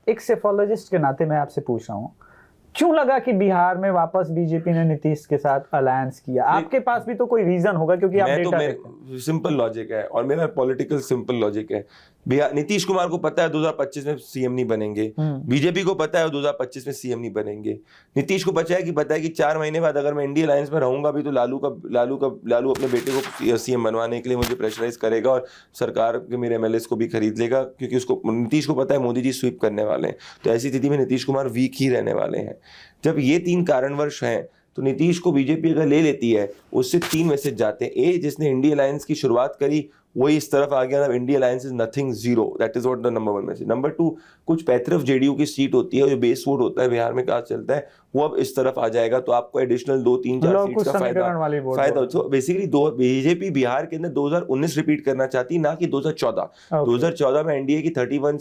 एक सेफोलॉजिस्ट के नाते मैं आपसे पूछ रहा हूँ, क्यों लगा कि बिहार में वापस बीजेपी ने नीतीश के साथ अलायंस किया? आपके पास भी तो कोई रीजन होगा, क्योंकि आप डेटा देखते हैं। सिंपल लॉजिक है और मेरा पॉलिटिकल सिंपल लॉजिक है। नीतीश कुमार को पता है 2025 में सीएम नहीं बनेंगे, बीजेपी को पता है 2025 में सीएम नहीं बनेंगे, नीतीश को पता है कि 4 महीने बाद अगर मैं इंडिया अलायंस में रहूंगा भी तो लालू अपने बेटे को सीएम बनवाने के लिए मुझे प्रेशराइज करेगा और सरकार के मेरे एमएलएस को भी खरीद लेगा, क्योंकि उसको नीतीश को पता है मोदी जी स्वीप करने वाले हैं। तो ऐसी स्थिति में नीतीश कुमार वीक ही रहने वाले हैं। जब ये 3 कारणवश हैं तो नीतीश को बीजेपी अगर ले लेती है, उससे 3 मैसेज जाते हैं। ए, जिसने इंडिया अलायंस की शुरुआत करी वही इस तरफ आ गया, India alliance is nothing, zero, that is what the number 1 message. Number 2, कुछ 35 जेडीयू की सीट होती है, जो बेस वोट होता है बिहार में, क्या चलता है वो अब इस तरफ आ जाएगा, तो आपको एडिशनल 2-3-4 सीट्स का फायदा। तो बेसिकली बीजेपी बिहार के अंदर 2019 रिपीट करना चाहती, ना कि 2014। 2014 में एनडीए की 31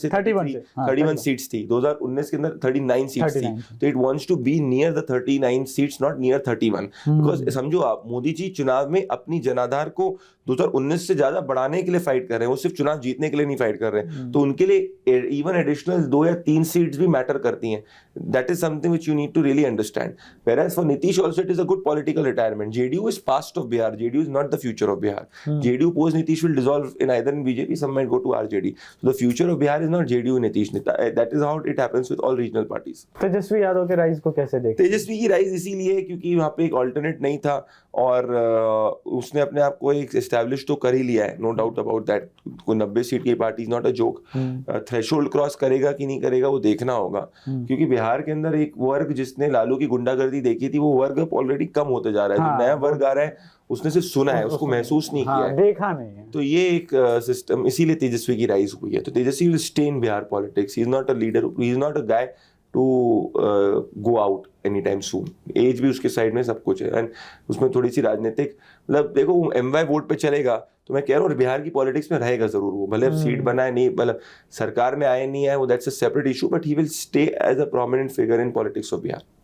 सीट्स थी, 2019 के अंदर 39 सीट्स थी। तो it wants to be near the 39 seats, not near 31। Because समझो आप, मोदी जी चुनाव में अपनी जनाधार को 2019 से ज्यादा बढ़ाने के लिए फाइट कर रहे हैं, वो सिर्फ चुनाव जीतने के लिए नहीं फाइट कर रहे हैं। तो उनके लिए इवन एडिशनल 2 या 3 सीट्स भी मैटर करती हैं। That is something which you need to really understand. Whereas for Nitish also it is a good political retirement. JDU is past of Bihar. JDU is not the future of Bihar. JDU post Nitish will dissolve in either in BJP, some might go to RJD. So the future of Bihar is not JDU Nitish. That is how it happens with all regional parties. Tejashwi Yadav के rise को कैसे देखते? तेजस्वी की rise इसीलिए क्योंकि वहाँ पे एक ऑल्टरनेट नहीं था और उसने अपने आप को एक एस्टैब्लिश तो कर ही लिया है, नो डाउट अबाउट दैट। कोई 90 सीट की party is not a joke. Threshold cross करेगा कि नहीं करेगा वो देखना होगा, क्योंकि बिहार के अंदर एक वर्ग जिसने लालू की गुंडागर्दी देखी थी, वो वर्ग अब ऑलरेडी कम होते जा रहा है। जो नया वर्ग आ रहा है उसने सिर्फ सुना है, उसको महसूस नहीं किया है, देखा नहीं है। तो ये एक सिस्टम, इसीलिए तेजस्वी की राइज हुई है। तो Tejashwi will stay in Bihar politics. He is not a leader, he is not a guy to go out any time soon. Age भी उसके साइड में सब कुछ है, एंड उसमें थोड़ी सी राजनीतिक, मतलब देखो एमवाई वोट पे चलेगा तो मैं कह रहा हूँ बिहार की पॉलिटिक्स में रहेगा जरूर वो, भले सीट बनाए नहीं, मतलब सरकार में आए नहीं आए, वो that's a separate issue, but he will stay as a prominent figure in politics of Bihar.